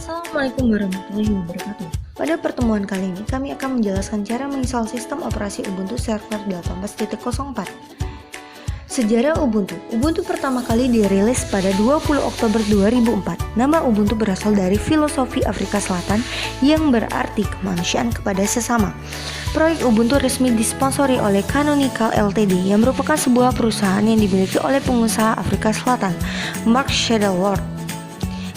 Assalamualaikum warahmatullahi wabarakatuh. Pada pertemuan kali ini, kami akan menjelaskan cara menginstal sistem operasi Ubuntu Server 18.04. Sejarah Ubuntu. Ubuntu pertama kali dirilis pada 20 Oktober 2004. Nama Ubuntu berasal dari filosofi Afrika Selatan yang berarti kemanusiaan kepada sesama. Proyek Ubuntu resmi disponsori oleh Canonical Ltd yang merupakan sebuah perusahaan yang dimiliki oleh pengusaha Afrika Selatan, Mark Shuttleworth.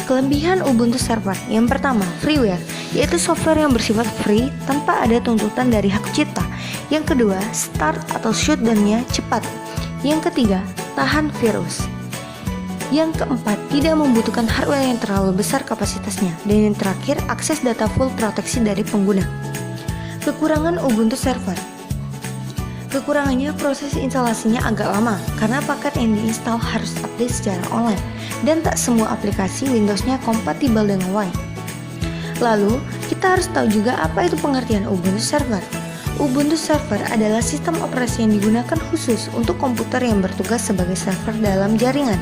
Kelebihan Ubuntu Server. Yang pertama, freeware, yaitu software yang bersifat free tanpa ada tuntutan dari hak cipta. Yang kedua, start atau shutdown-nya cepat. Yang ketiga, tahan virus. Yang keempat, tidak membutuhkan hardware yang terlalu besar kapasitasnya. Dan yang terakhir, akses data full proteksi dari pengguna. Kekurangan Ubuntu Server. Kekurangannya, proses instalasinya agak lama karena paket yang diinstal harus update secara online dan tak semua aplikasi Windows-nya kompatibel dengan Wine. Lalu, kita harus tahu juga apa itu pengertian Ubuntu Server. Ubuntu Server adalah sistem operasi yang digunakan khusus untuk komputer yang bertugas sebagai server dalam jaringan.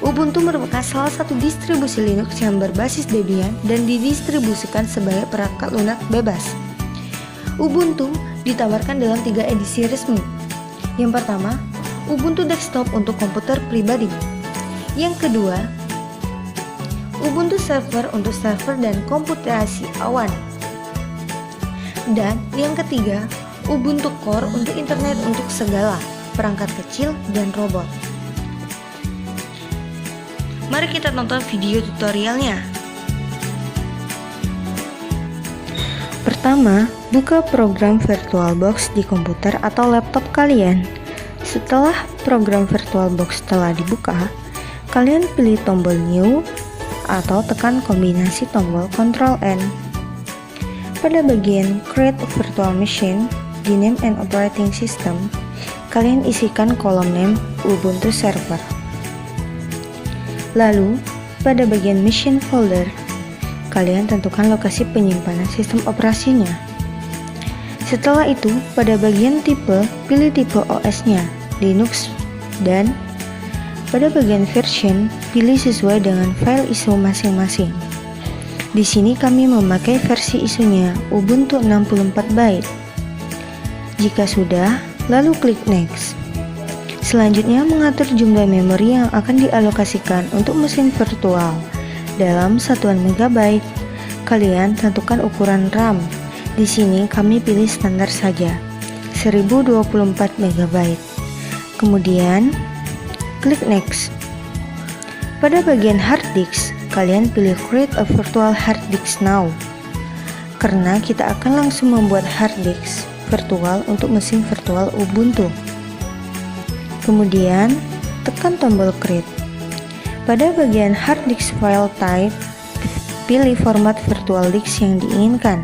Ubuntu merupakan salah satu distribusi Linux yang berbasis Debian dan didistribusikan sebagai perangkat lunak bebas. Ubuntu ditawarkan dalam 3 edisi resmi. Yang pertama, Ubuntu Desktop untuk komputer pribadi. Yang kedua, Ubuntu Server untuk server dan komputasi awan. Dan yang ketiga, Ubuntu Core untuk internet untuk segala, perangkat kecil dan robot. Mari kita tonton video tutorialnya. Pertama, buka program VirtualBox di komputer atau laptop kalian. Setelah program VirtualBox telah dibuka, kalian pilih tombol New atau tekan kombinasi tombol Ctrl N. Pada bagian Create Virtual Machine di Name and Operating System, kalian isikan kolom name Ubuntu Server. Lalu, pada bagian Machine Folder, kalian tentukan lokasi penyimpanan sistem operasinya. Setelah itu, pada bagian tipe, pilih tipe OS-nya, Linux, dan pada bagian version, pilih sesuai dengan file ISO masing-masing. Di sini kami memakai versi ISO-nya Ubuntu 64 byte. Jika sudah, lalu klik Next. Selanjutnya, mengatur jumlah memori yang akan dialokasikan untuk mesin virtual. Dalam satuan megabyte, kalian tentukan ukuran RAM. Di sini kami pilih standar saja, 1024 MB. Kemudian, klik Next. Pada bagian hard disk, kalian pilih Create a Virtual Hard Disk Now. Karena kita akan langsung membuat hard disk virtual untuk mesin virtual Ubuntu. Kemudian, tekan tombol Create. Pada bagian hard disk file type, pilih format virtual disk yang diinginkan.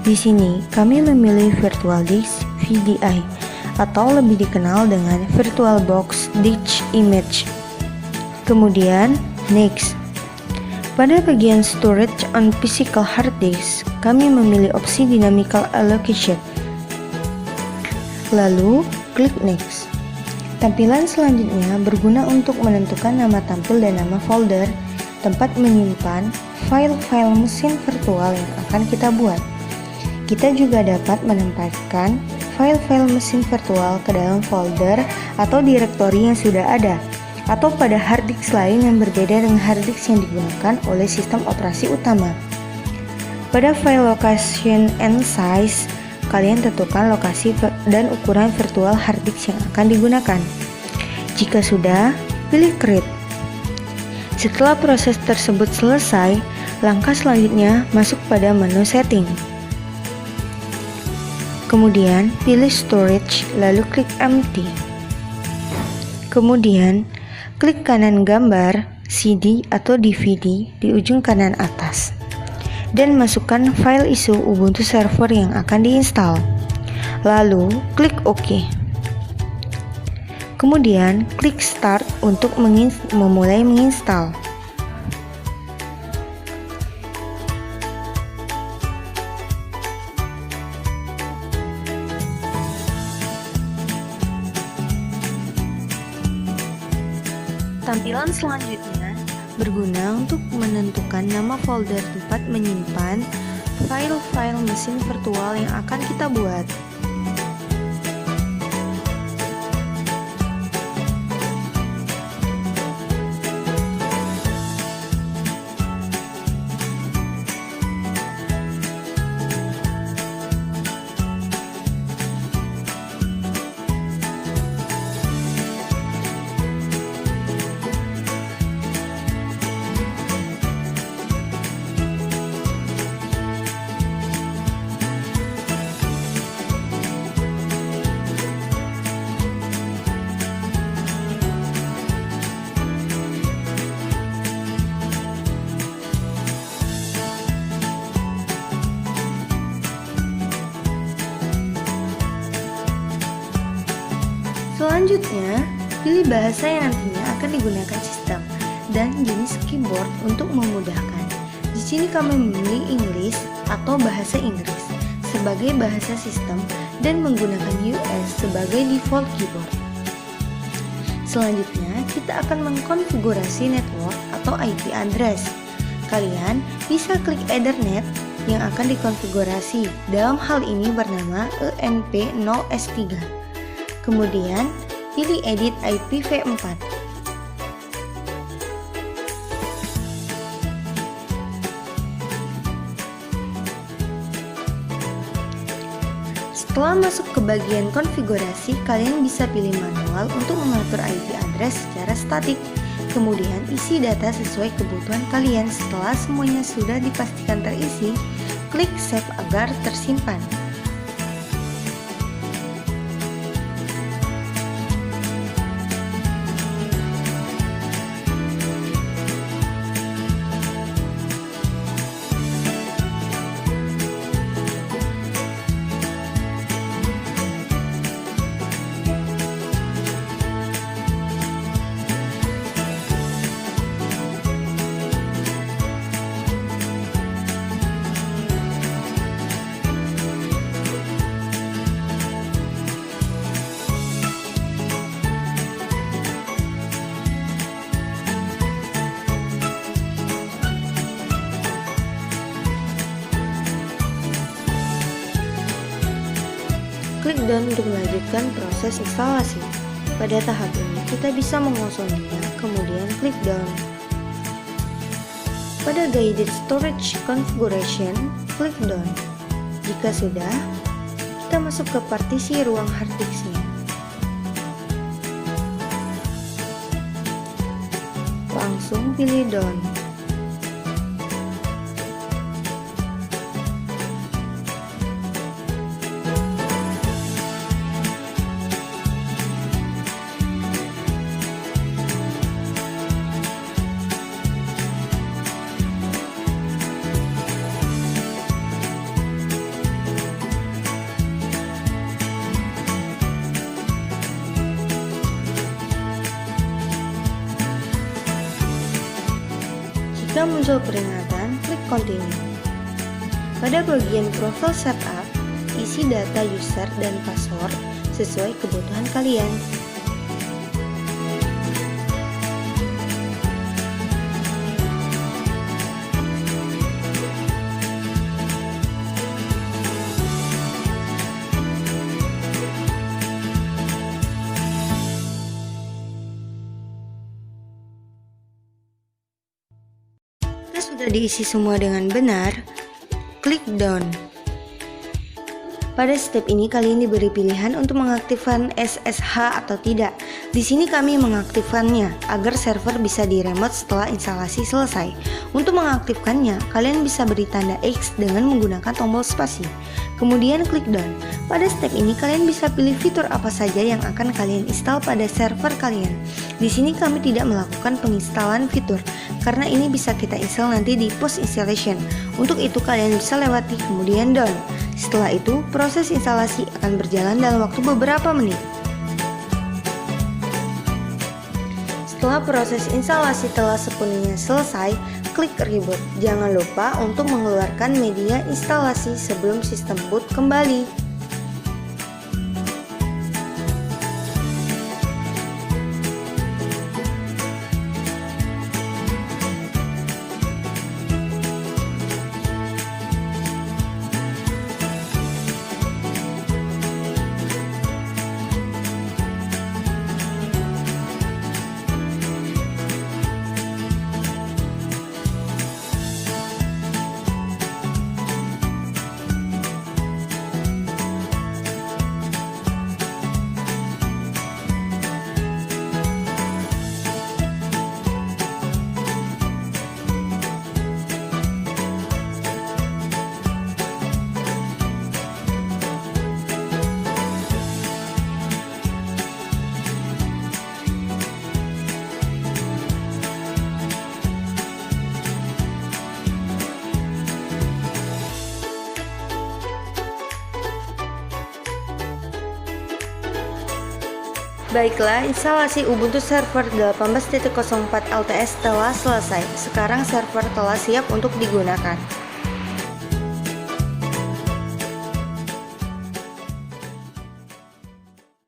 Di sini, kami memilih virtual disk VDI atau lebih dikenal dengan VirtualBox Disk Image. Kemudian, Next. Pada bagian Storage on Physical Hard Disk, kami memilih opsi Dynamical Allocation. Lalu, klik Next. Tampilan selanjutnya berguna untuk menentukan nama tampil dan nama folder tempat menyimpan file-file mesin virtual yang akan kita buat. Kita juga dapat menempatkan file-file mesin virtual ke dalam folder atau direktori yang sudah ada, atau pada hard disk lain yang berbeda dengan hard disk yang digunakan oleh sistem operasi utama. Pada file location and size, kalian tentukan lokasi dan ukuran virtual hard disk yang akan digunakan. Jika sudah, pilih Create. Setelah proses tersebut selesai, langkah selanjutnya masuk pada menu Setting. Kemudian, pilih Storage, lalu klik Empty. Kemudian, klik kanan gambar CD atau DVD di ujung kanan atas dan masukkan file ISO Ubuntu Server yang akan diinstal. Lalu, klik OK. Kemudian, klik Start untuk memulai menginstal. Tampilan selanjutnya berguna untuk menentukan nama folder tempat menyimpan file-file mesin virtual yang akan kita buat. Selanjutnya, pilih bahasa yang nantinya akan digunakan sistem dan jenis keyboard untuk memudahkan. Di sini kami memilih English atau bahasa Inggris sebagai bahasa sistem dan menggunakan US sebagai default keyboard. Selanjutnya, kita akan mengkonfigurasi network atau IP address. Kalian bisa klik Ethernet yang akan dikonfigurasi. Dalam hal ini bernama ENP0S3. Kemudian, pilih Edit IPv4. Setelah masuk ke bagian konfigurasi, kalian bisa pilih manual untuk mengatur IP address secara statik. Kemudian, isi data sesuai kebutuhan kalian. Setelah semuanya sudah dipastikan terisi, klik Save agar tersimpan. Klik Done untuk melanjutkan proses instalasi. Pada tahap ini, kita bisa mengosongnya, kemudian klik Done. Pada Guided Storage Configuration, klik Done. Jika sudah, kita masuk ke partisi ruang hard disk-nya. Langsung pilih Done. Jika muncul peringatan, klik Continue. Pada bagian Profile Setup, isi data user dan password sesuai kebutuhan kalian. Sudah diisi semua dengan benar, klik Done. Pada step ini kalian diberi pilihan untuk mengaktifkan SSH atau tidak. Di sini kami mengaktifkannya agar server bisa di-remote setelah instalasi selesai. Untuk mengaktifkannya, kalian bisa beri tanda X dengan menggunakan tombol spasi. Kemudian klik Done. Pada step ini kalian bisa pilih fitur apa saja yang akan kalian install pada server kalian. Di sini kami tidak melakukan penginstalan fitur karena ini bisa kita install nanti di post installation. Untuk itu kalian bisa lewati kemudian Done. Setelah itu, proses instalasi akan berjalan dalam waktu beberapa menit. Setelah proses instalasi telah sepenuhnya selesai, klik Reboot. Jangan lupa untuk mengeluarkan media instalasi sebelum sistem boot kembali. Baiklah, instalasi Ubuntu Server 18.04 LTS telah selesai. Sekarang server telah siap untuk digunakan.